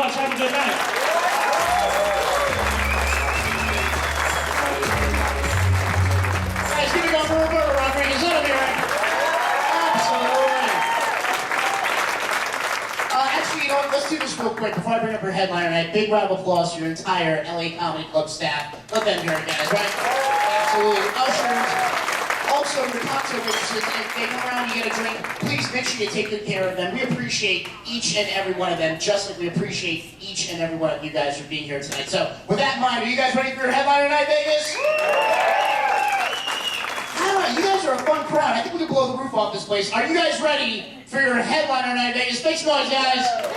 much. Have a good night. Guys, give it up for Roberta Rodriguez. Let him hear it. Absolutely. Actually, you know what? Let's do this real quick before I bring up our headliner tonight. Big round of applause to your entire LA Comedy Club staff. Let them hear it, guys, right? Absolutely. Ushers. Also, the cocktail waitresses, if they come around, you get a drink, please make sure you take good care of them. We appreciate each and every one of them, just like we appreciate each and every one of you guys for being here tonight. So, with that in mind, are you guys ready for your headliner tonight, Vegas? Alright, you guys are a fun crowd. I think we can blow the roof off this place. Are you guys ready for your headliner tonight, Vegas? Make some noise, guys. There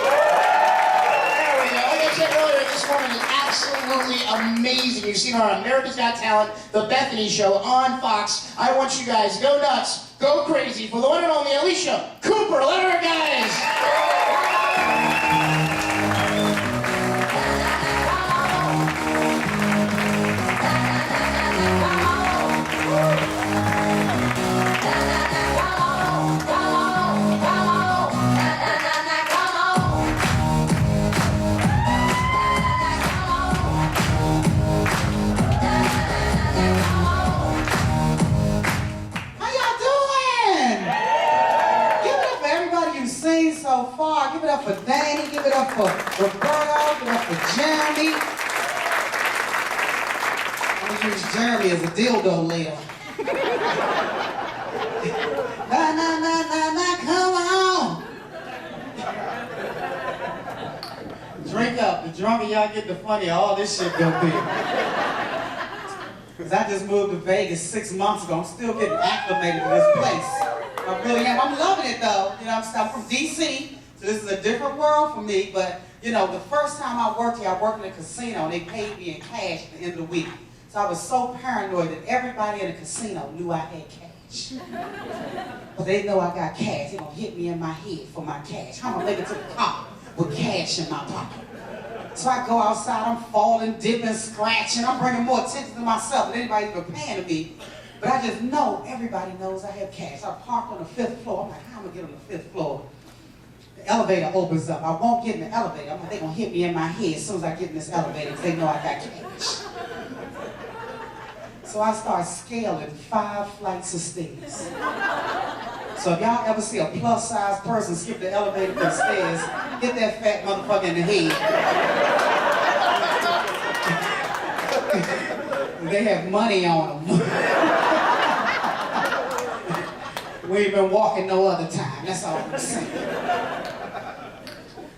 we go. Like I said earlier, this woman is absolutely amazing. You've seen her on America's Got Talent, The Bethany Show, on Fox. I want you guys to go nuts, go crazy for the one and only Alycia Cooper. Let her, guys. So far, give it up for Danny, give it up for Roberto, give it up for Jeremy. I'm gonna use Jeremy as a dildo later. Na, come on. Drink up. The drunker y'all get, the funnier all this shit gonna be. Because I just moved to Vegas 6 months ago. I'm still getting acclimated to this place. I really am. I'm loving it though. You know, I'm from DC, so this is a different world for me. But you know, the first time I worked here, I worked in a casino, and they paid me in cash at the end of the week. So I was so paranoid that everybody in the casino knew I had cash. But they know I got cash. They're gonna hit me in my head for my cash. How am I gonna make it to the car with cash in my pocket? So I go outside, I'm falling, dipping, scratching. I'm bringing more attention to myself than anybody even paying to me. But I just know everybody knows I have cash. I parked on the 5th floor. I'm like, how am I gonna get on the 5th floor? The elevator opens up. I won't get in the elevator. I'm like, they're gonna hit me in my head as soon as I get in this elevator because they know I got cash. So I start scaling 5 flights of stairs. So if y'all ever see a plus size person skip the elevator from stairs, hit that fat motherfucker in the head. They have money on them. We ain't been walking no other time, that's all I'm saying.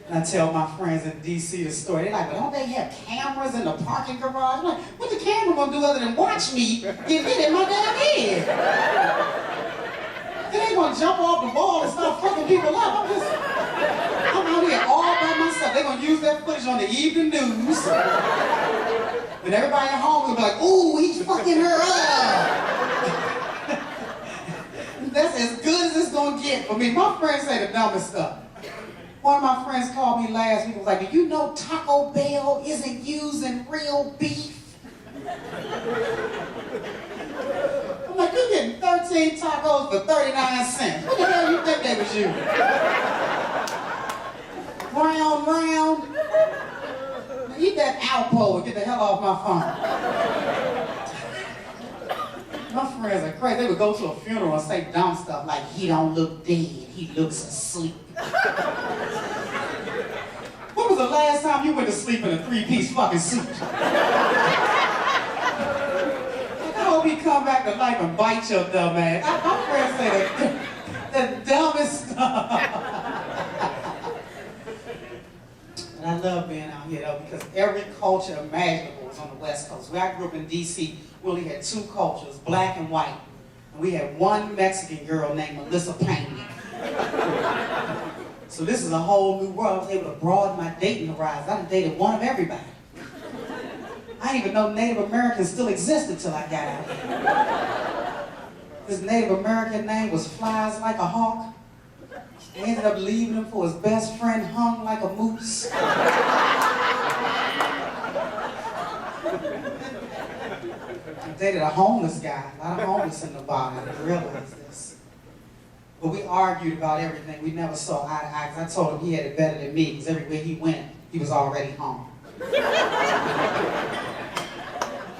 And I tell my friends in DC the story. They're like, but don't they have cameras in the parking garage? I'm like, what the camera gonna do other than watch me get hit in my damn head? They ain't gonna jump off the wall and start fucking people up. I'm out here all by myself. They're gonna use that footage on the evening news. And everybody at home will be like, ooh, he's fucking her up. That's as good as it's gonna get for me. My friends say the dumbest stuff. One of my friends called me last week and was like, do you know Taco Bell isn't using real beef? I'm like, you're getting 13 tacos for 39 cents. What the hell you think they was using? Round. Eat that Alpo and get the hell off my phone. My friends are crazy. They would go to a funeral and say dumb stuff like, he don't look dead, he looks asleep. When was the last time you went to sleep in a 3-piece fucking suit? I hope he come back to life and bite your dumb ass. My friends say the dumbest stuff. And I love being out here though, because every culture imaginable is on the West Coast. When I grew up in DC, we only had 2 cultures, black and white. And we had one Mexican girl named Melissa Pena. So this is a whole new world. I was able to broaden my dating horizon. I done dated one of everybody. I didn't even know Native Americans still existed until I got out here. His Native American name was Flies Like a Hawk. He ended up leaving him for his best friend hung like a moose. I dated a homeless guy, a lot of homeless in the bar. I didn't realize this. But we argued about everything. We never saw eye to eye, because I told him he had it better than me, because everywhere he went, he was already home.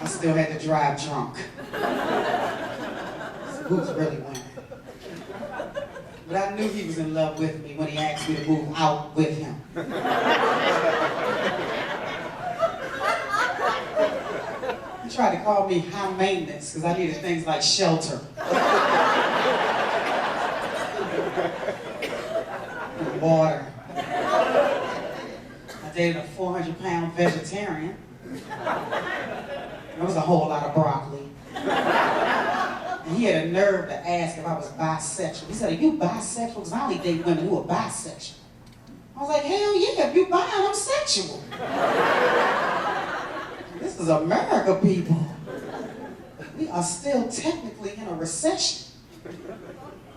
I still had to drive drunk. Who's really winning? But I knew he was in love with me when he asked me to move out with him. He tried to call me high maintenance because I needed things like shelter. And water. I dated a 400-pound vegetarian. There was a whole lot of broccoli. And he had a nerve to ask if I was bisexual. He said, "Are you bisexual?" Because I only date women who are bisexual. I was like, hell yeah, if you bi, I'm sexual. This is America, people. We are still technically in a recession.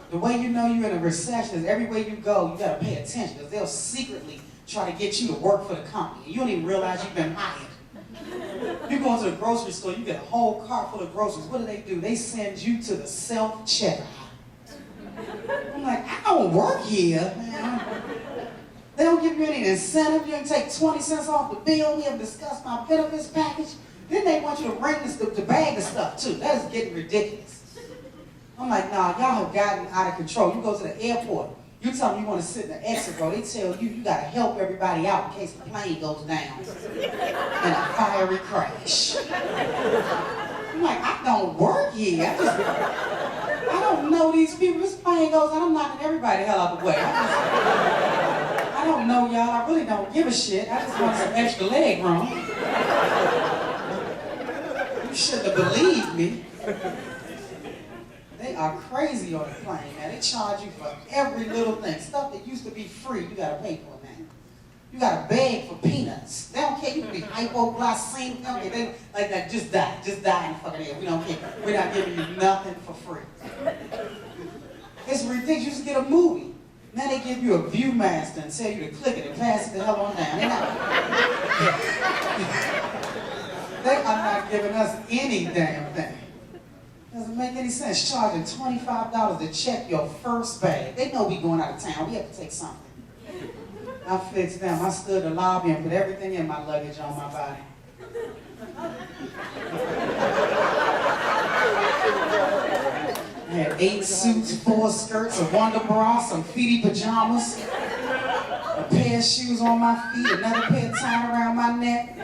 The way you know you're in a recession is everywhere you go, you gotta pay attention because they'll secretly try to get you to work for the company. And you don't even realize you've been hired. You go into the grocery store, you get a whole cart full of groceries. What do? They send you to the self-checkout. I'm like, I don't work here, man. They don't give you any incentive. You can take 20 cents off the bill. We haven't discussed my benefits package. Then they want you to bring the bag of stuff too. That is getting ridiculous. I'm like, nah, y'all have gotten out of control. You go to the airport. You tell them you want to sit in the exit row. They tell you got to help everybody out in case the plane goes down in a fiery crash. I'm like, I don't work here. I don't know these people. This plane goes down, I'm knocking everybody the hell out the way. I don't know y'all. I really don't give a shit. I just want some extra leg room. You shouldn't have believed me. They are crazy on the plane, man. They charge you for every little thing. Stuff that used to be free, you gotta pay for, man. You gotta beg for peanuts. They don't care. You can be hypoglycemic. They don't care. They like that. Just die in the fucking air. We don't care. We're not giving you nothing for free. It's ridiculous. You used to get a movie. Now they give you a Viewmaster and tell you to click it and pass it the hell on down. They are not giving us any damn thing. Doesn't make any sense charging $25 to check your first bag. They know we going out of town. We have to take something. I fixed them. I stood in the lobby and put everything in my luggage on my body. I had 8 suits, 4 skirts, a Wonder Bra, some feety pajamas, a pair of shoes on my feet, another pair tied around my neck.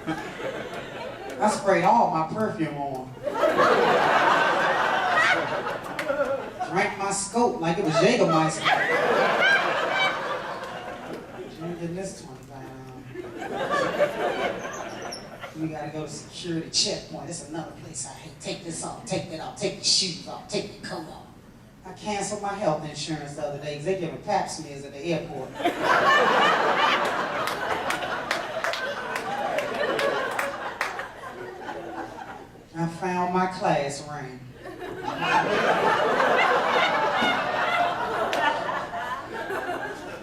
I sprayed all my perfume on. Drank my scope like it was Jägermeister. Drinking this 25. We gotta go to security checkpoint. It's another place I hate. Take this off, take that off, take the shoes off, take the coat off. I canceled my health insurance the other day because they giving pap smears at the airport. I found my class ring.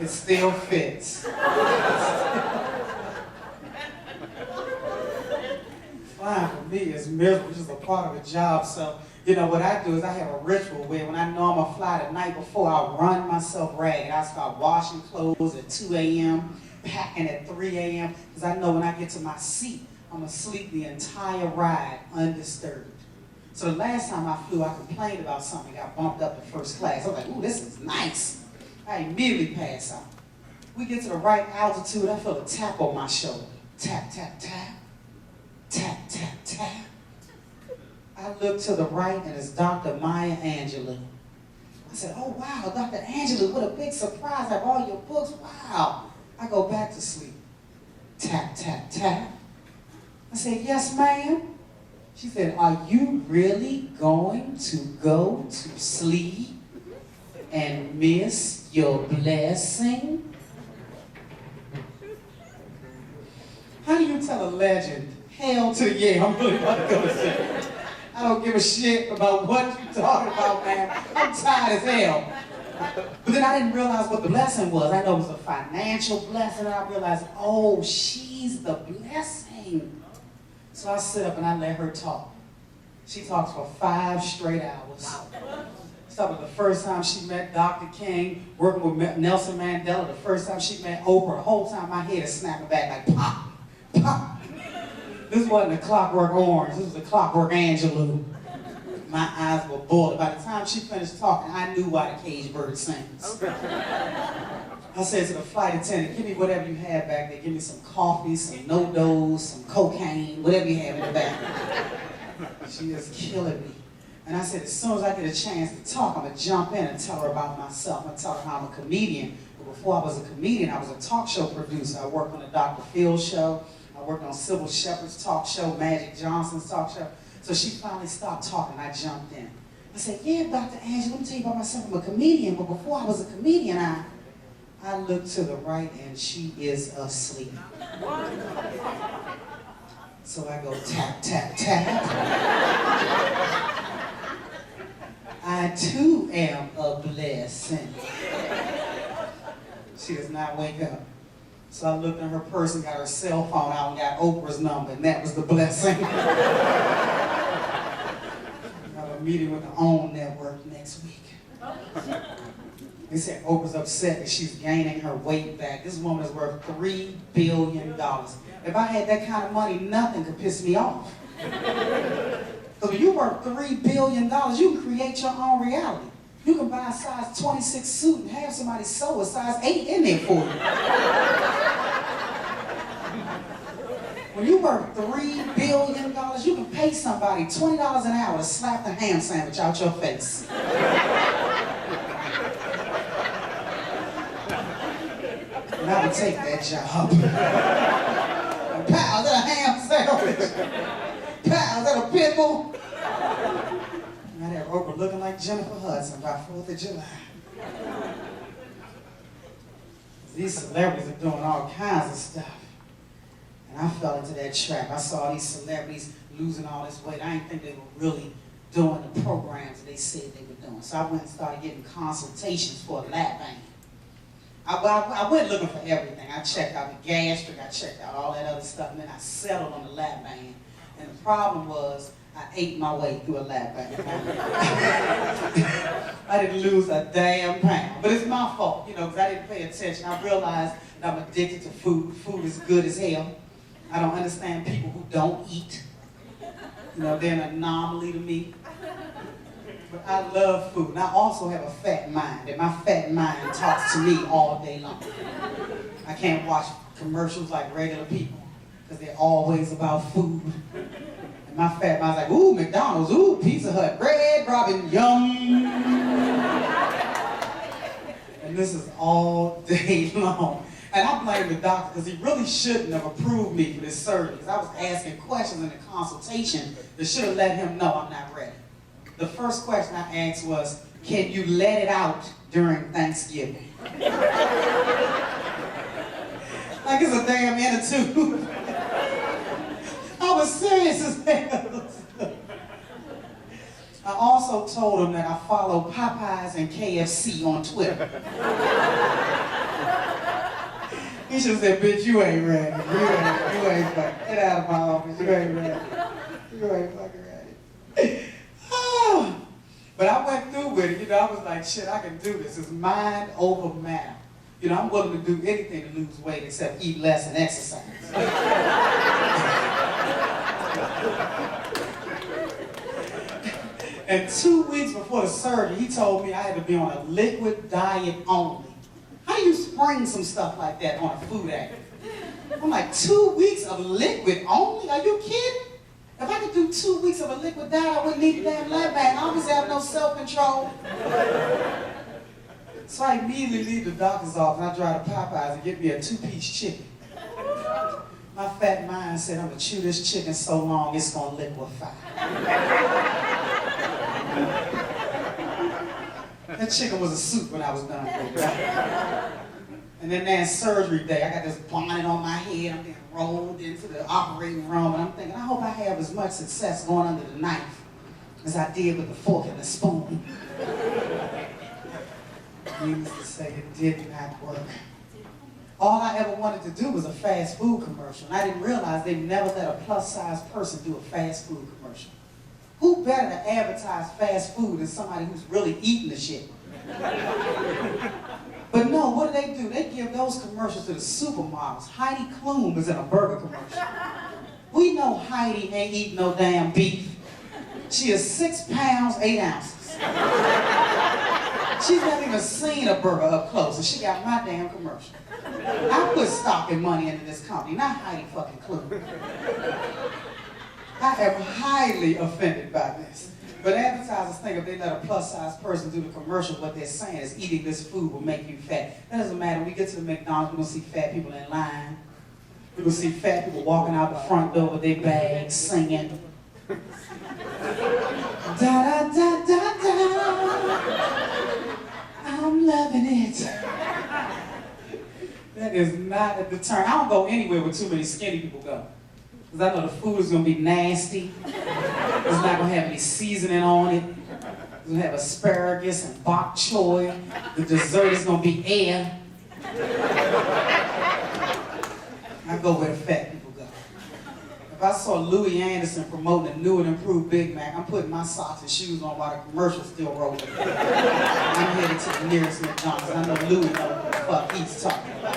It still fits. Flying for me is miserable, it's just a part of the job. So, you know, what I do is I have a ritual where when I know I'm gonna fly the night before, I'll run myself ragged. I start washing clothes at 2 a.m., packing at 3 a.m., because I know when I get to my seat, I'm gonna sleep the entire ride undisturbed. So the last time I flew, I complained about something, got bumped up to first class. I was like, ooh, this is nice. I immediately pass out. We get to the right altitude, I feel a tap on my shoulder. Tap, tap, tap. Tap, tap, tap. I look to the right and it's Dr. Maya Angelou. I said, oh wow, Dr. Angelou, what a big surprise. I have all your books, wow. I go back to sleep. Tap, tap, tap. I said, yes, ma'am. She said, are you really going to go to sleep and miss your blessing? How do you tell a legend, hell to yeah, I'm really about to go to sleep? I don't give a shit about what you're talking about, man. I'm tired as hell. But then I didn't realize what the blessing was. I know it was a financial blessing. I realized, oh, she's the blessing. So I sit up and I let her talk. She talks for 5 straight hours. Started the first time she met Dr. King, working with Nelson Mandela, the first time she met Oprah, the whole time my head is snapping back like pop, pop. This wasn't a Clockwork Orange, this was a Clockwork Angelou. My eyes were boiled. By the time she finished talking, I knew why the cage bird sings. I said to the flight attendant, give me whatever you have back there. Give me some coffee, some no-dos, some cocaine, whatever you have in the back. She is killing me. And I said, as soon as I get a chance to talk, I'm going to jump in and tell her about myself. I'm going to tell her how I'm a comedian. But before I was a comedian, I was a talk show producer. I worked on the Dr. Phil show. I worked on Sybil Shepherd's talk show, Magic Johnson's talk show. So she finally stopped talking. I jumped in. I said, yeah, Dr. Angela, let me tell you about myself. I'm a comedian. But before I was a comedian, I looked to the right and she is asleep. So I go tap, tap, tap. I too am a blessing. She does not wake up. So I looked in her purse and got her cell phone out and got Oprah's number, and that was the blessing. I have a meeting with the OWN network next week. They said Oprah's upset that she's gaining her weight back. This woman is worth $3 billion. If I had that kind of money, nothing could piss me off. Because when you're worth $3 billion, you can create your own reality. You can buy a size 26 suit and have somebody sew a size 8 in there for you. When you're worth $3 billion, you can pay somebody $20 an hour to slap the ham sandwich out your face. And I would take that job. Pow, is that a ham sandwich? Pow, is that a pit bull? And I had Oprah looking like Jennifer Hudson by 4th of July. These celebrities are doing all kinds of stuff. And I fell into that trap. I saw these celebrities losing all this weight. I didn't think they were really doing the programs that they said they were doing. So I went and started getting consultations for a lap band. I went looking for everything. I checked out the gastric, I checked out all that other stuff, and then I settled on the lap band. And the problem was, I ate my way through a lap band. I didn't lose a damn pound. But it's my fault, you know, because I didn't pay attention. I realized that I'm addicted to food. Food is good as hell. I don't understand people who don't eat. You know, they're an anomaly to me. But I love food, and I also have a fat mind, and my fat mind talks to me all day long. I can't watch commercials like regular people, because they're always about food. And my fat mind's like, ooh, McDonald's, ooh, Pizza Hut, Red Robin, yum. And this is all day long. And I blame the doctor, because he really shouldn't have approved me for this surgery, because I was asking questions in the consultation that should have let him know I'm not ready. The first question I asked was, can you let it out during Thanksgiving? Like it's a damn inner tube. I was serious as hell. I also told him that I follow Popeyes and KFC on Twitter. He should have said, bitch, you ain't ready. You ain't fucking. Get out of my office. You ain't ready. You ain't fucking ready. But I went through with it, you know, I was like, shit, I can do this. It's mind over matter. You know, I'm willing to do anything to lose weight except eat less and exercise. And 2 weeks before the surgery, he told me I had to be on a liquid diet only. How do you spring some stuff like that on a food addict? I'm like, 2 weeks of liquid only? Are you kidding? If I could do 2 weeks of a liquid diet, I wouldn't need a damn lap band. I always have no self-control. So I immediately leave the doctor's office and I drive to Popeyes and get me a 2-piece chicken. My fat mind said, I'm gonna chew this chicken so long it's gonna liquefy. That chicken was a soup when I was done with it. And then that surgery day, I got this bonnet on my head. I'm being rolled into the operating room, and I'm thinking, I hope I have as much success going under the knife as I did with the fork and the spoon. Needless to say, it did not work. All I ever wanted to do was a fast food commercial, and I didn't realize they never let a plus-size person do a fast food commercial. Who better to advertise fast food than somebody who's really eating the shit? But no, what do? They give those commercials to the supermodels. Heidi Klum is in a burger commercial. We know Heidi ain't eating no damn beef. She is 6 pounds, 8 ounces. She's never even seen a burger up close, and she got my damn commercial. I put stock and money into this company, not Heidi fucking Klum. I am highly offended by this. But advertisers think if they let a plus-size person do the commercial, what they're saying is eating this food will make you fat. That doesn't matter. When we get to the McDonald's, we're going to see fat people in line. We're going to see fat people walking out the front door with their bags, singing. Da-da-da-da-da. I'm loving it. That is not a deterrent. I don't go anywhere where too many skinny people go. Because I know the food is going to be nasty. It's not going to have any seasoning on it. It's going to have asparagus and bok choy. The dessert is going to be air. I go where the fat people go. If I saw Louis Anderson promoting a new and improved Big Mac, I'm putting my socks and shoes on while the commercial's still rolling. I'm headed to the nearest McDonald's. I know Louis knows what the fuck he's talking about.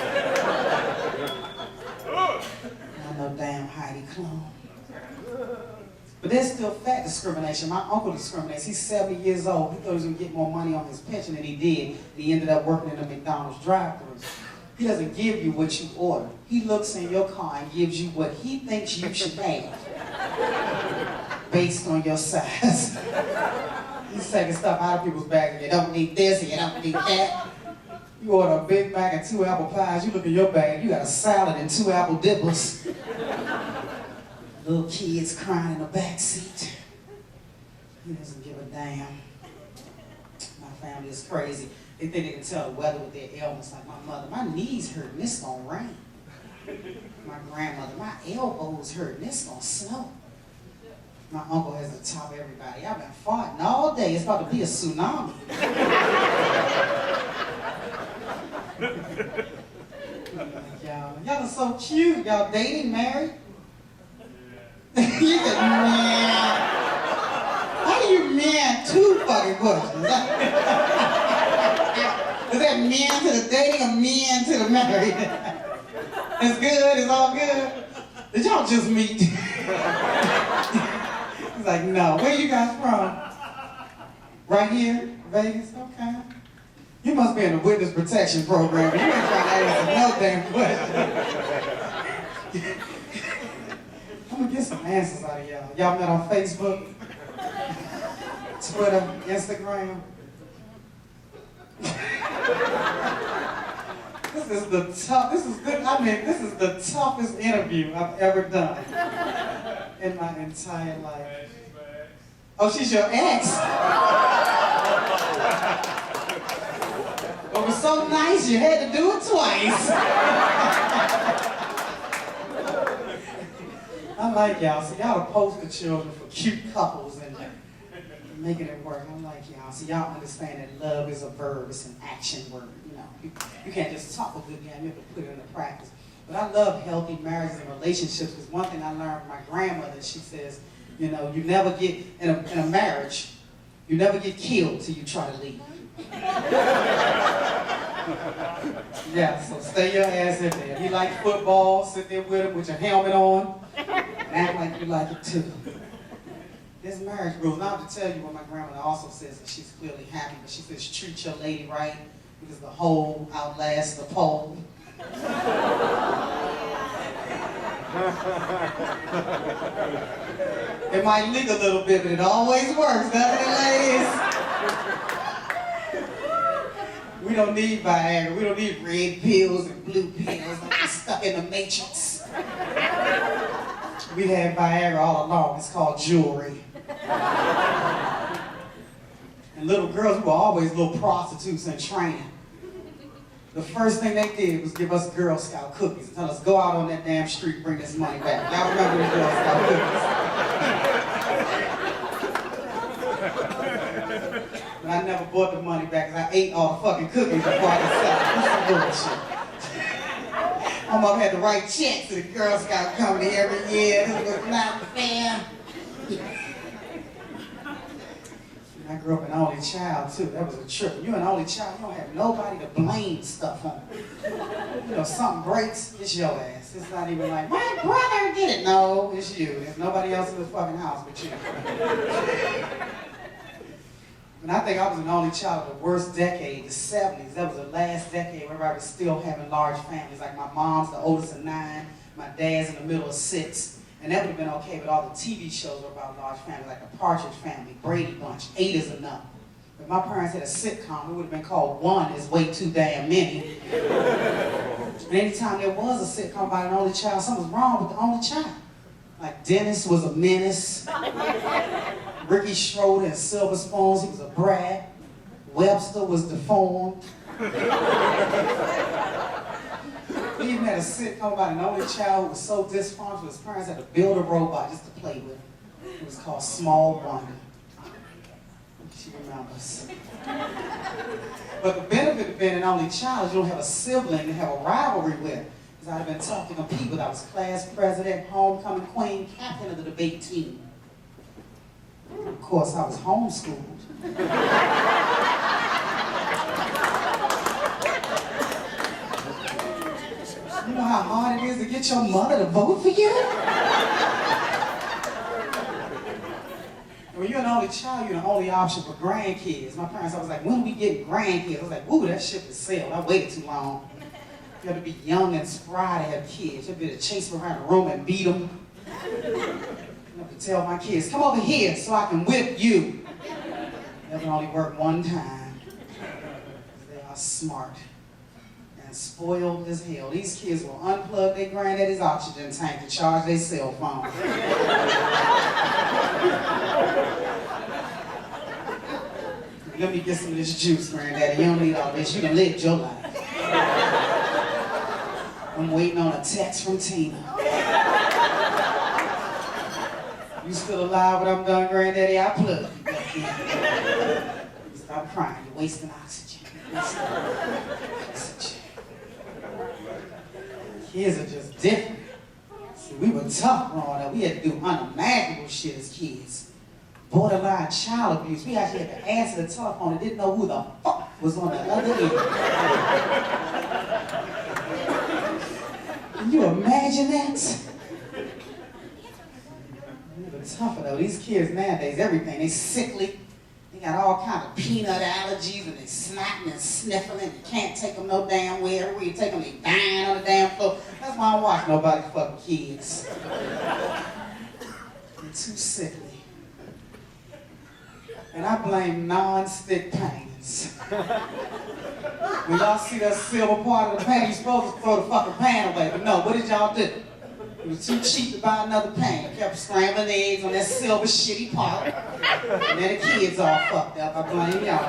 I know damn Heidi Klum. But there's still fat discrimination. My uncle discriminates. He's 70 years old. He thought he was going to get more money on his pension than he did. And he ended up working in the McDonald's drive-thrus. He doesn't give you what you order. He looks in your car and gives you what he thinks you should have based on your size. He's taking stuff out of people's bags. You don't need this and you don't need that. You order a Big Mac and 2 apple pies. You look in your bag, you got a salad and 2 apple dippers. Little kids crying in the back seat. He doesn't give a damn. My family is crazy. They think they can tell the weather with their ailments. Like my mother, my knees hurt and it's gonna rain. My grandmother, my elbows hurt and it's gonna snow. My uncle has to top everybody. I've been farting all day. It's about to be a tsunami. Y'all are so cute. Y'all dating, married? You said, man. How do you man 2 fucking questions? Is that men to the dating or men to the married? It's good, it's all good. Did y'all just meet? He's like, no. Where you guys from? Right here? Vegas? Okay. You must be in the witness protection program. You ain't trying to ask no damn question. I'm gonna get some answers out of y'all. Y'all met on Facebook, Twitter, Instagram. This is the toughest interview I've ever done in my entire life. Oh, she's your ex? It was so nice you had to do it twice. I like y'all. So y'all are poster children for cute couples and making it work. I like y'all. So y'all understand that love is a verb. It's an action word. You know, you can't just talk a good game. You have to put it into practice. But I love healthy marriages and relationships because one thing I learned from my grandmother, she says, you know, you never get, in a marriage, you never get killed till you try to leave. Yeah, so stay your ass in there. If you like football, sit there with him with your helmet on. Act like you like it too. There's marriage rules. Now I have to tell you what my grandmother also says, and she's clearly happy, but she says treat your lady right because the hoe outlasts the pole. It might leak a little bit, but it always works, doesn't it, ladies? We don't need Viagra. We don't need red pills and blue pills. I'm stuck in the matrix. We had Viagra all along. It's called jewelry. And little girls, we were always little prostitutes in training. The first thing they did was give us Girl Scout cookies and tell us, go out on that damn street, bring this money back. Y'all remember the Girl Scout cookies? But I never bought the money back because I ate all the fucking cookies before I could sell them. That's some bullshit. My mom had to write checks to the Girl Scout company every year. This was not fair. And I grew up an only child too. That was a trip. When you're an only child, you don't have nobody to blame stuff on. You know, something breaks, it's your ass. It's not even like, my brother did it. No, it's you. There's nobody else in the fucking house but you. And I think I was an only child of the worst decade, the 70s. That was the last decade where everybody was still having large families. Like my mom's the oldest of 9, my dad's in the middle of 6. And that would have been okay, but all the TV shows were about large families, like the Partridge Family, Brady Bunch, 8 is enough. If my parents had a sitcom, it would have been called One is Way Too Damn Many. And anytime there was a sitcom about an only child, something was wrong with the only child. Like Dennis was a menace. Ricky Schroeder and Silver Spoons, he was a brat. Webster was deformed. We even had a sitcom about an only child who was so dysfunctional his parents had to build a robot just to play with. It was called Small Wonder. She remembers. But the benefit of being an only child is you don't have a sibling to have a rivalry with. Because I'd have been tough to compete with. I was class president, homecoming queen, captain of the debate team. Of course, I was homeschooled. You know how hard it is to get your mother to vote for you? When you're an only child, you're the only option for grandkids. My parents always like, when are we getting grandkids? I was like, ooh, that ship is sailed. I waited too long. You have to be young and spry to have kids. You have to be able to chase them around the room and beat them. I have to tell my kids, come over here so I can whip you. That can only work one time. They are smart. Spoiled as hell. These kids will unplug their granddaddy's oxygen tank to charge their cell phone. Let me get some of this juice, granddaddy. You don't need all this. You done lived your life. I'm waiting on a text from Tina. You still alive when I'm done, granddaddy? I'll plug you back in. Stop crying. You're wasting oxygen. Kids are just different. See, we were tough growing up. We had to do unimaginable shit as kids. Borderline child abuse. We actually had to answer the telephone and didn't know who the fuck was on the other end. Can you imagine that? We were tougher though. These kids nowadays, everything, they sickly. They got all kinds of peanut allergies and they snotting and sniffling. You can't take them no damn way. Everywhere you take them, they dying on the damn floor. That's why I don't watch nobody fucking kids. They're too sickly. And I blame non-stick pans. When y'all see that silver part of the pan, you're supposed to throw the fucking pan away. But no, what did y'all do? It was too cheap to buy another pan. I kept scrambling eggs on that silver shitty pot. And then the kids all fucked up. I blame y'all.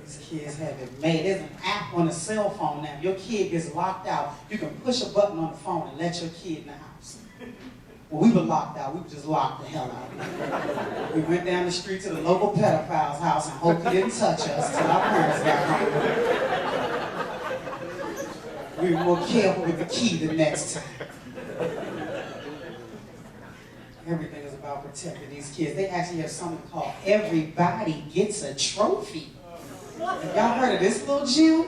These kids have it made. There's an app on the cell phone now. Your kid gets locked out. You can push a button on the phone and let your kid in the house. When we were locked out, we were just locked the hell out. We went down the street to the local pedophile's house and hoped he didn't touch us till our parents got home. We were more careful with the key the next time. Everything is about protecting these kids. They actually have something called Everybody Gets a Trophy. Have y'all heard of this little gym?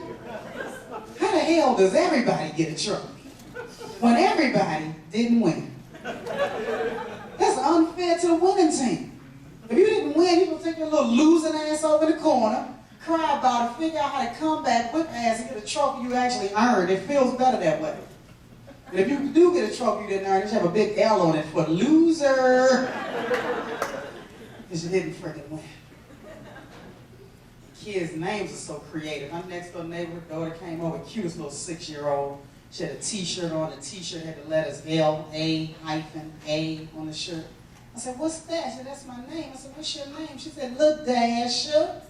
How the hell does everybody get a trophy when everybody didn't win? That's unfair to the winning team. If you didn't win, you gonna take your little losing ass over in the corner, cry about it, figure out how to come back, whip ass, and get a trophy you actually earned. It feels better that way. And if you do get a trophy you didn't earn, you should have a big L on it for loser. Because you didn't freaking win. Kids' names are so creative. My next door neighbor daughter came over, cutest little 6-year-old. She had a t-shirt on. The t-shirt had the letters L-A-A on the shirt. I said, what's that? She said, that's my name. I said, what's your name? She said, Lil Dasher.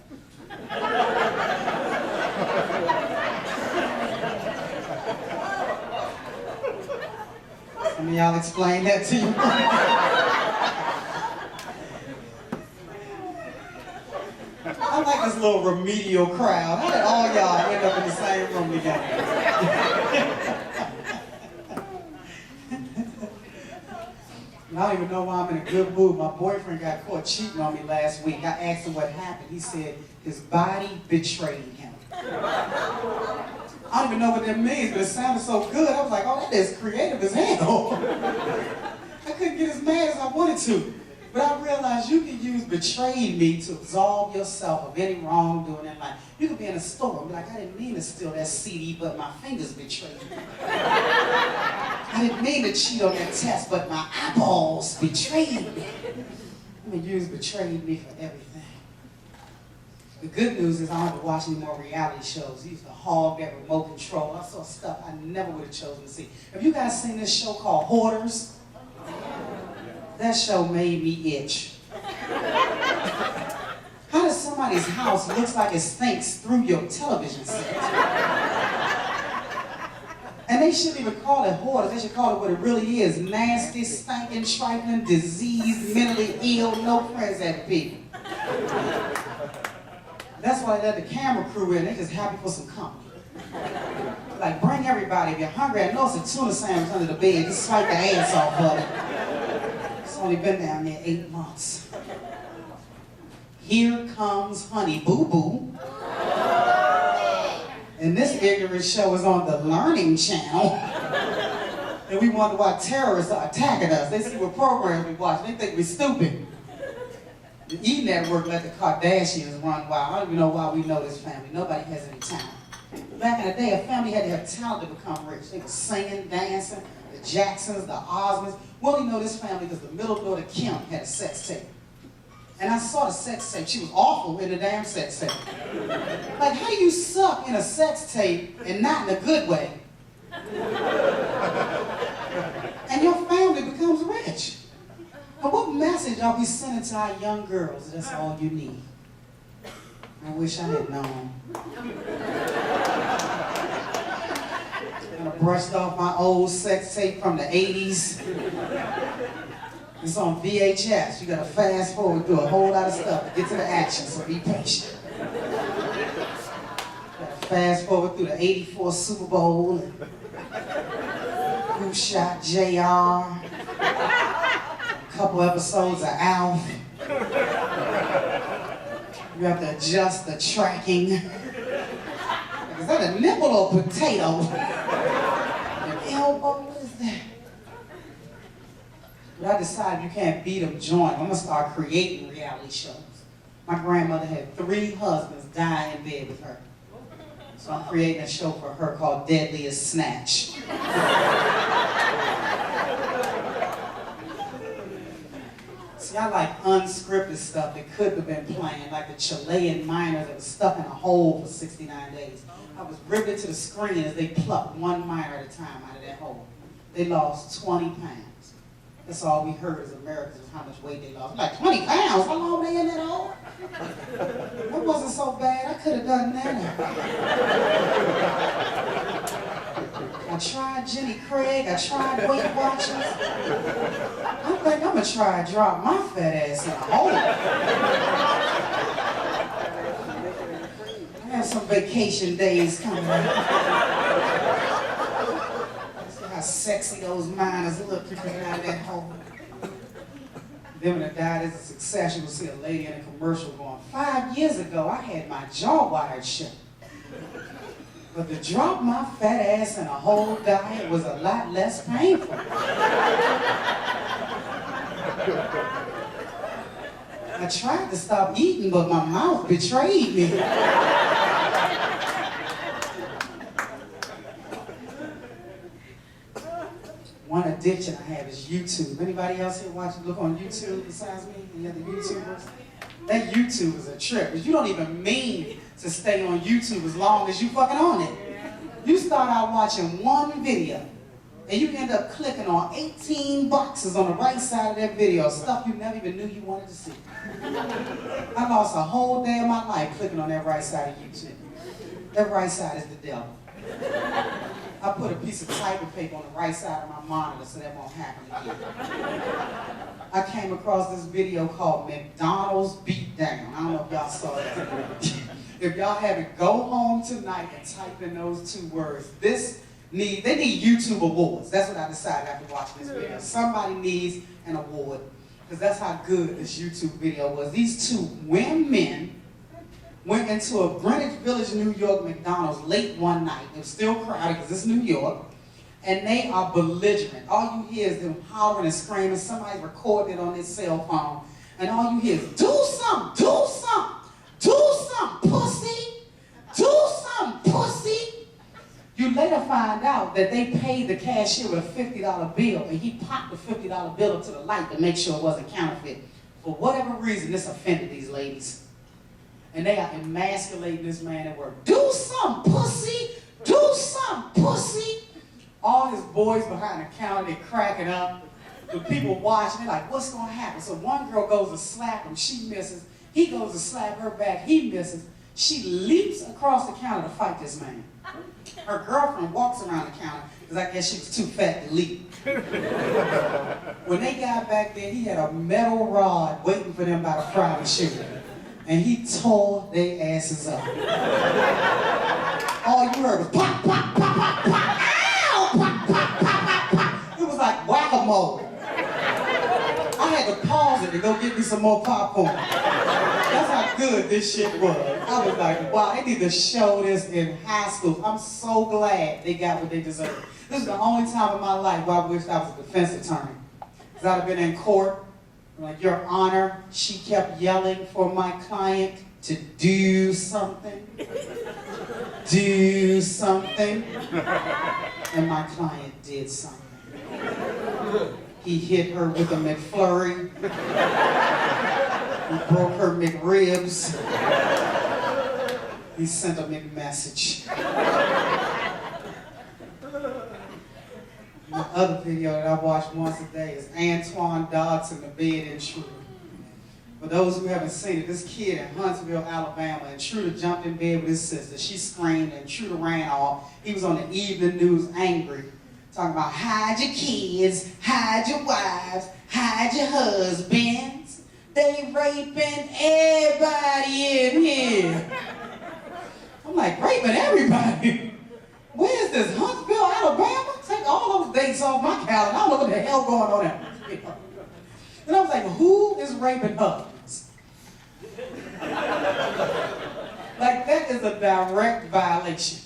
Some of y'all explain that to you. I like this little remedial crowd. How did all y'all end up in the same room together? don't even know why I'm in a good mood. My boyfriend got caught cheating on me last week. I asked him what happened. He said his body betrayed him. I don't even know what that means, but it sounded so good. I was like, oh, that is creative as hell. I couldn't get as mad as I wanted to. But I realized you can use betrayed me to absolve yourself of any wrongdoing in life. You could be in a store and be like, I didn't mean to steal that CD, but my fingers betrayed me. I didn't mean to cheat on that test, but my eyeballs betrayed me. I'm going to use betrayed me for everything. The good news is I don't have to watch any more reality shows. He used to hog that remote control. I saw stuff I never would have chosen to see. Have you guys seen this show called Hoarders? That show made me itch. How does somebody's house look like it stinks through your television set? And they shouldn't even call it hoarders. They should call it what it really is. Nasty, stinking, trifling, diseased, mentally ill, no friends at people. That's why they let the camera crew in. They're just happy for some company. Like, bring everybody. If you're hungry, I know it's a tuna sandwich under the bed. Just swipe the ass off of it. It's only been down there 8 months. Here comes Honey Boo Boo. And this ignorant show is on the Learning Channel. And we wonder why terrorists are attacking us. They see what programs we watch. They think we're stupid. The E! Network let the Kardashians run wild. I don't even know why we know this family. Nobody has any talent. Back in the day, a family had to have talent to become rich. They were singing, dancing, the Jacksons, the Osmonds. We only know this family because the middle daughter, Kim, had a sex tape. And I saw the sex tape. She was awful in the damn sex tape. Like, how do you suck in a sex tape and not in a good way? And your family becomes rich. But what message are we sending to our young girls? That's all you need. I wish I had known. I brushed off my old sex tape from the 80s. It's on VHS. You gotta fast forward through a whole lot of stuff to get to the action, so be patient. You gotta fast forward through the 84 Super Bowl and Who Shot JR. Couple episodes of Alf. You have to adjust the tracking. Is that a nipple or potato? An elbow? What is that? But I decided you can't beat them, join them. I'm gonna start creating reality shows. My grandmother had 3 husbands die in bed with her. So I'm creating a show for her called Deadliest Snatch. See, I like unscripted stuff that couldn't have been planned, like the Chilean miners that was stuck in a hole for 69 days. I was riveted to the screen as they plucked 1 miner at a time out of that hole. They lost 20 pounds. That's all we heard as Americans was how much weight they lost. Like, 20 pounds? How long were they in that hole? That wasn't so bad. I could have done that. I tried Jenny Craig. I tried Weight Watchers. I think I'm going to try to drop my fat ass in a hole. I have some vacation days coming up. How sexy those miners look coming out of that hole. Then when it died as a success, you will see a lady in a commercial going, 5 years ago, I had my jaw wired shut. But to drop my fat ass in a whole diet was a lot less painful. I tried to stop eating, but my mouth betrayed me. One addiction I have is YouTube. Anybody else here look on YouTube besides me? Any other YouTubers? That YouTube is a trip, because you don't even mean to stay on YouTube as long as you fucking on it. You start out watching one video, and you end up clicking on 18 boxes on the right side of that video, stuff you never even knew you wanted to see. I lost a whole day of my life clicking on that right side of YouTube. That right side is the devil. I put a piece of typing paper on the right side of my monitor so that won't happen again. I came across this video called McDonald's Beatdown. I don't know if y'all saw that. If y'all haven't, go home tonight and type in those 2 words. This need YouTube awards. That's what I decided after watching this video. Somebody needs an award, because that's how good this YouTube video was. These two women went into a Greenwich Village, New York McDonald's late one night. It was still crowded because it's New York. And they are belligerent. All you hear is them hollering and screaming. Somebody's recording it on their cell phone. And all you hear is, do something, do something, do something, pussy, do something, pussy. You later find out that they paid the cashier with a $50 bill, and he popped the $50 bill up to the light to make sure it wasn't counterfeit. For whatever reason, this offended these ladies. And they are emasculating this man at work. Do something, pussy, do something, pussy. All his boys behind the counter, they're cracking up. The people watching, they're like, what's going to happen? So one girl goes to slap him, she misses. He goes to slap her back, he misses. She leaps across the counter to fight this man. Her girlfriend walks around the counter, because I guess she was too fat to leap. When they got back there, he had a metal rod waiting for them by the private shooter. And he tore their asses up. All you heard was pop, pop, pop, pop, pop. It was like whack-a-mole. I had to pause it to go get me some more popcorn. That's how good this shit was. I was like, wow, they need to show this in high school. I'm so glad they got what they deserved. This is the only time in my life where I wished I was a defense attorney. Because I'd have been in court, like, Your Honor, she kept yelling for my client to do something. Do something. And my client did something. He hit her with a McFlurry. He broke her McRibs. He sent a McMessage. The other video that I watch once a day is Antoine Dodson, The Bed Intruder. For those who haven't seen it, this kid in Huntsville, Alabama, Intruder jumped in bed with his sister. She screamed, and Intruder ran off. He was on the evening news angry, talking about hide your kids, hide your wives, hide your husbands. They raping everybody in here. I'm like, raping everybody? Where's this, Huntsville, Alabama? Take all those dates off my calendar. I don't know what the hell going on there. And I was like, who is raping husbands? Like, that is a direct violation.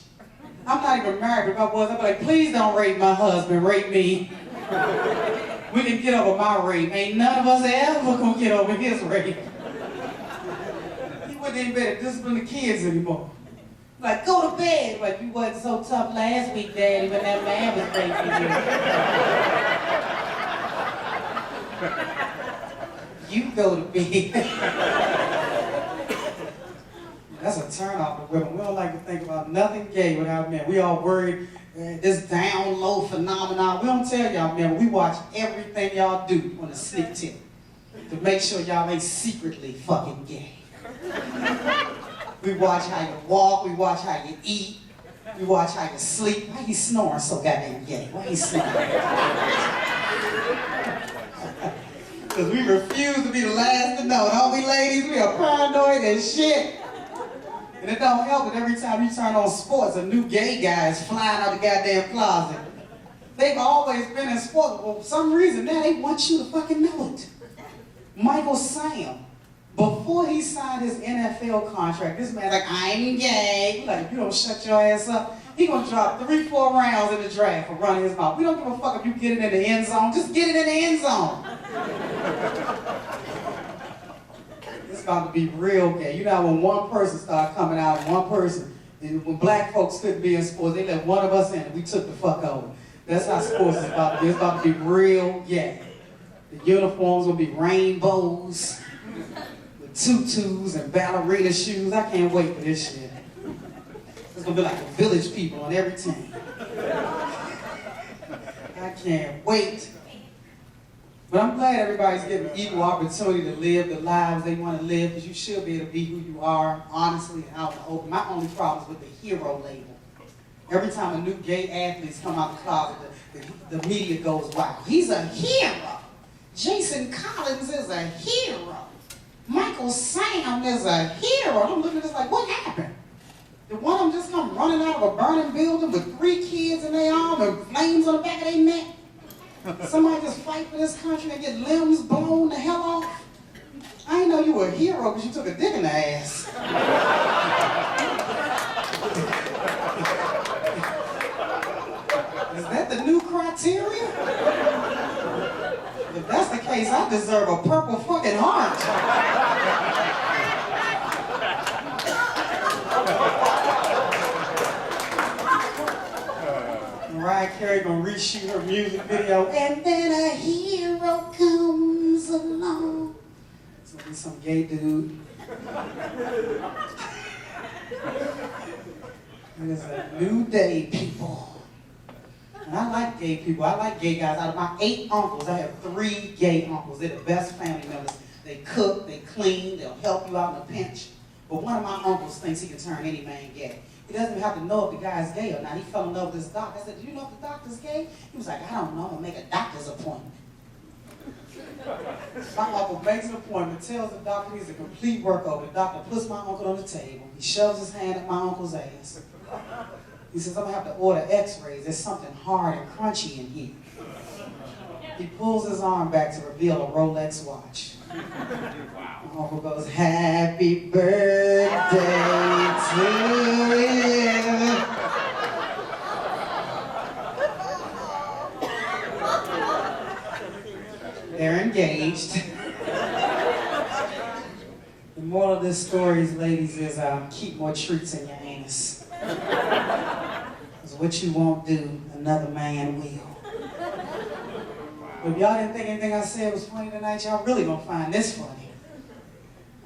I'm not even married, but if I was, I'd be like, please don't rape my husband, rape me. We can get over my rape. Ain't none of us ever gonna get over his rape. He wouldn't even better discipline the kids anymore. Like, go to bed. Like, you wasn't so tough last week, Daddy, when that man was raping you. You go to bed. That's a turn off to women. We don't like to think about nothing gay without men. We all worried this down low phenomenon. We don't tell y'all, men, but we watch everything y'all do on a sneak tip to make sure y'all ain't secretly fucking gay. We watch how you walk, we watch how you eat, we watch how you sleep. Why you snoring so goddamn gay? Why you snoring? Because we refuse to be the last to know. Don't we, ladies? We are paranoid as shit. And it don't help that every time you turn on sports, a new gay guy is flying out the goddamn closet. They've always been in sports, but for some reason now they want you to fucking know it. Michael Sam. Before he signed his NFL contract, this man's like, I'm gay. We're like, if you don't shut your ass up, he gonna drop 3-4 rounds in the draft for running his mouth. We don't give a fuck if you get it in the end zone, just get it in the end zone. It's about to be real gay. You know when one person started coming out, and one person, and when black folks couldn't be in sports, they let one of us in and we took the fuck over. That's how sports is about to be. It's about to be real gay. The uniforms will be rainbows. Tutus and ballerina shoes. I can't wait for this shit. It's gonna be like the Village People on every team. I can't wait. But I'm glad everybody's getting equal opportunity to live the lives they want to live, because you should be able to be who you are, honestly, and out in the open. My only problem is with the hero label. Every time a new gay athlete come out the closet, the media goes, wow, he's a hero. Jason Collins is a hero. Michael Sam is a hero. I'm looking at this like, what happened? Did one of them just come running out of a burning building with 3 kids in their arm and flames on the back of their neck? Somebody just fight for this country and get limbs blown the hell off? I didn't know you were a hero because you took a dick in the ass. Is that the new criteria? If that's the case, I deserve a purple fucking heart. Mariah Carey gonna reshoot her music video, and then a hero comes along. It's gonna be some gay dude. It is a new day, people. And I like gay people. I like gay guys. Out of my 8 uncles, I have 3 gay uncles. They're the best family members. They cook, they clean, they'll help you out in a pinch. But one of my uncles thinks he can turn any man gay. He doesn't even have to know if the guy's gay or not. He fell in love with this doctor. I said, do you know if the doctor's gay? He was like, I don't know. I'm going to make a doctor's appointment. My uncle makes an appointment, tells the doctor he's a complete workover. The doctor puts my uncle on the table. He shoves his hand at my uncle's ass. He says, I'm going to have to order x-rays. There's something hard and crunchy in here. He pulls his arm back to reveal a Rolex watch. My uncle goes, happy birthday to you. They're engaged. The moral of this story, ladies, is keep more treats in your anus. Because what you won't do, another man will. But if y'all didn't think anything I said was funny tonight, y'all really gonna find this funny.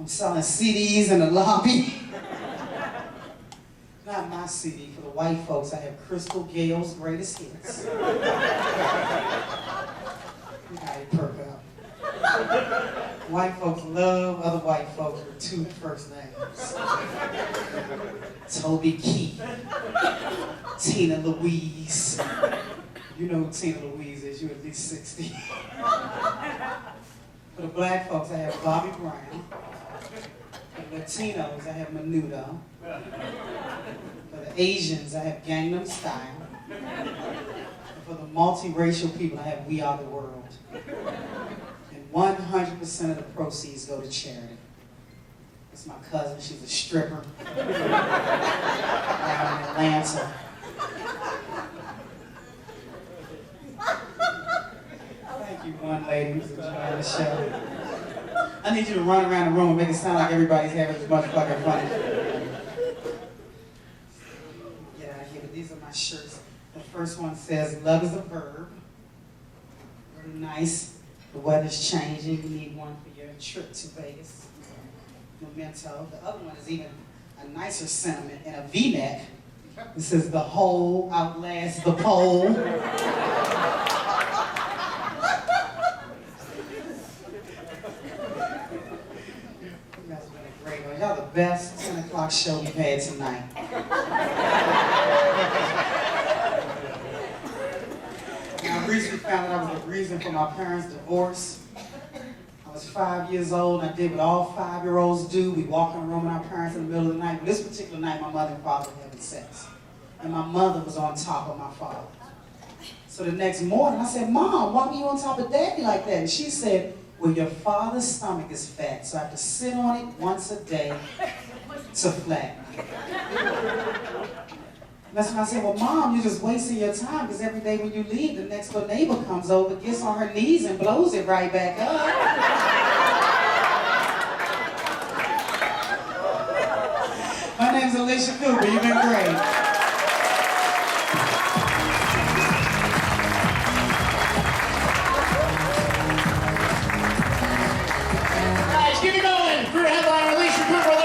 I'm selling CDs in the lobby. Not my CD. For the white folks, I have Crystal Gale's greatest hits. You gotta perk up. White folks love other white folks with 2 first names. Toby Keith, Tina Louise. You know who Tina Louise is, you're at least 60. For the black folks, I have Bobby Brown. For the Latinos, I have Menudo. For the Asians, I have Gangnam Style. And for the multiracial people, I have We Are the World. And 100% of the proceeds go to charity. That's my cousin, she's a stripper. Down in Atlanta. Thank you, one lady who's enjoying the show. I need you to run around the room and make it sound like everybody's having as much fucking fun. Get out of here, but these are my shirts. The first one says, love is a verb. Really nice. The weather's changing. You need one for your trip to Vegas. Memento. The other one is even a nicer sentiment in a V-neck. It says, the whole outlasts the pole. You guys have been a great one. Y'all the best 10 o'clock show we've had tonight. I recently found out I was the reason for my parents' divorce. I was 5 years old, and I did what all 5-year-olds do. We walk in the room with our parents in the middle of the night. But this particular night, my mother and father were having sex. And my mother was on top of my father. So the next morning, I said, Mom, why were you on top of Daddy like that? And she said, well, your father's stomach is fat, so I have to sit on it once a day to flatten it. That's when I said, well, Mom, you're just wasting your time, because every day when you leave, the next door neighbor comes over, gets on her knees, and blows it right back up. My name's Alycia Cooper. You've been great. Guys, keep it going. For your headliner, Alycia Cooper.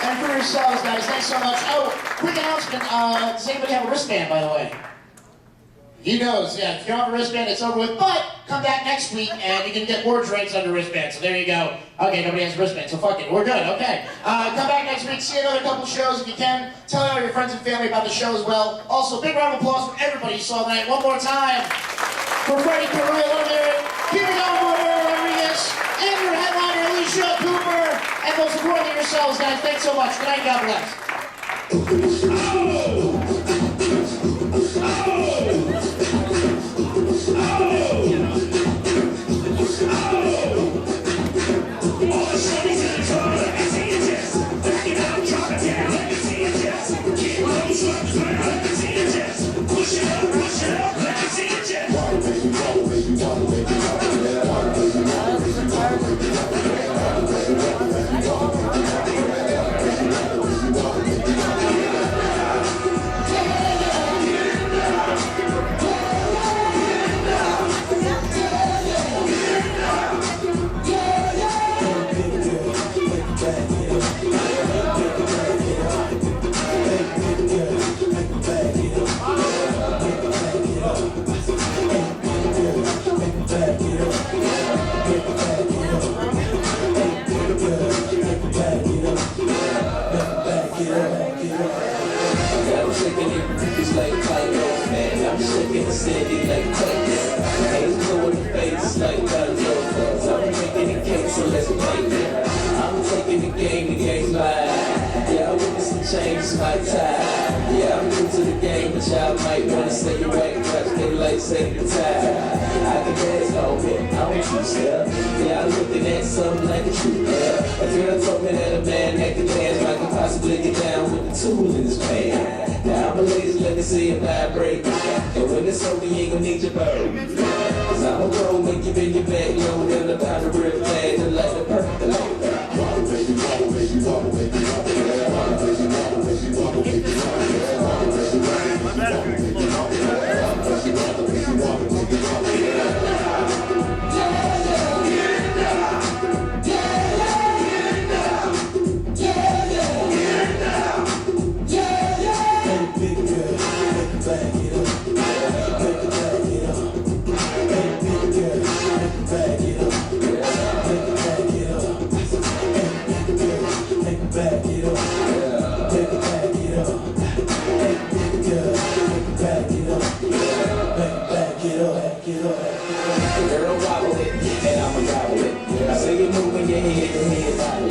And for yourselves, guys, thanks so much. Oh, quick announcement. Does anybody have a wristband, by the way? He knows, yeah. If you don't have a wristband, it's over with. But come back next week, and you can get more drinks under wristband. So there you go. Okay, nobody has a wristband, so fuck it. We're good, okay. Come back next week, see another couple shows if you can. Tell all your friends and family about the show as well. Also, big round of applause for everybody you saw tonight. One more time for Freddie Carrillo. Keep it going, Rodriguez, and your headliner, Alycia Cooper. And most importantly, yourselves, guys. Thanks so much. Good night. God bless. Change my time. Yeah, I'm new to the game, but y'all might wanna say you ain't touch they like say the time. I can dance on it, I don't you step. Yeah, I'm looking at something like a true player. A girl told me that a man that can dance might could possibly get down with the tool in his pants. Now I'm a lady, let me see it vibrate. And when it's over, you ain't gonna need your bird. Cause I'm a pro, make you bend your back low, and about the real flag, just like the percolate. Wobble, baby, wobble, baby, wobble, baby, wobble, yeah. Wobble, baby, wobble, baby, wobble, baby, wobble, yeah. Wobble, baby, wobble, baby, wobble, baby, wobble, yeah. Wobble, baby, wobble, baby, wobble, baby, wobble, yeah. Girl, wobble it, and I'ma gobble it. I say you moving your head to head body.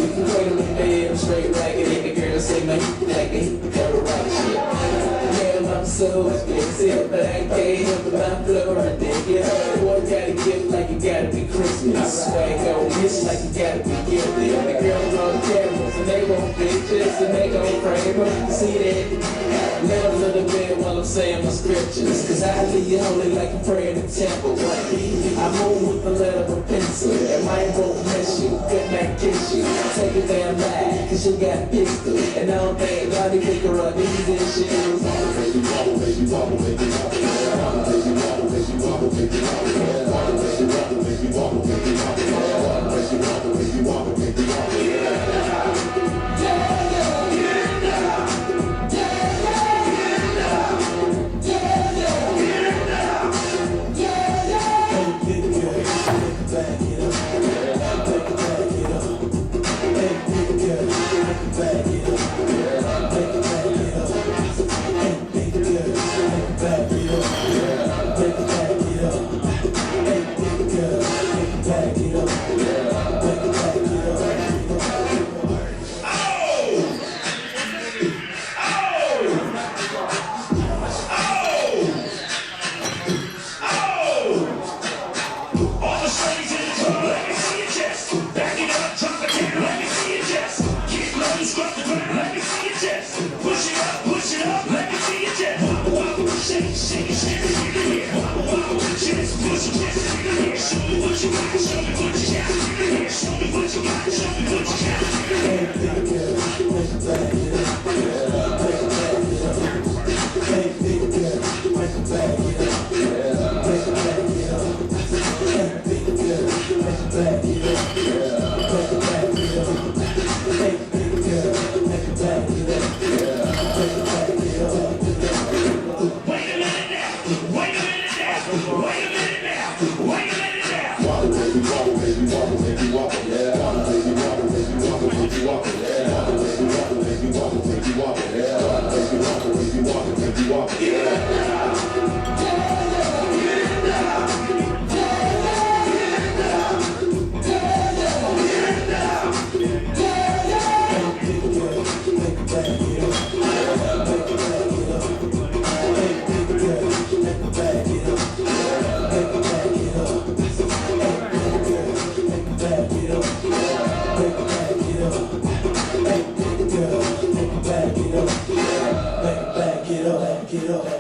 We can cradle the bed, I'm straight ragged, and the girl say my like it, cover right shit. Yeah, I'm so expensive, but I can't help it, my flow ridiculous. Boy, gotta give like it gotta be Christmas. Swag on this like you gotta be guilty. And the girls on cameras, and they want pictures, and they gon' frame them. See that? Let a little bit while I'm saying my scriptures. Cause I leave you holy like a prayer in the temple. I move with the letter of a pencil. And mine won't miss you, good night kiss you. Take a damn lie, cause you got a pistol. And I don't think God will pick her up these issues. Wobble, baby, wobble, baby, wobble, baby, wobble. Wobble, baby, wobble, baby, wobble, baby, wobble. Wobble, baby, wobble, baby, wobble, baby, wobble. Wobble, baby, wobble, baby, wobble, baby, wobble. Wobble, baby, wobble, baby, wobble, baby, wobble, yeah. Wobble, baby, wobble, baby, wobble. up.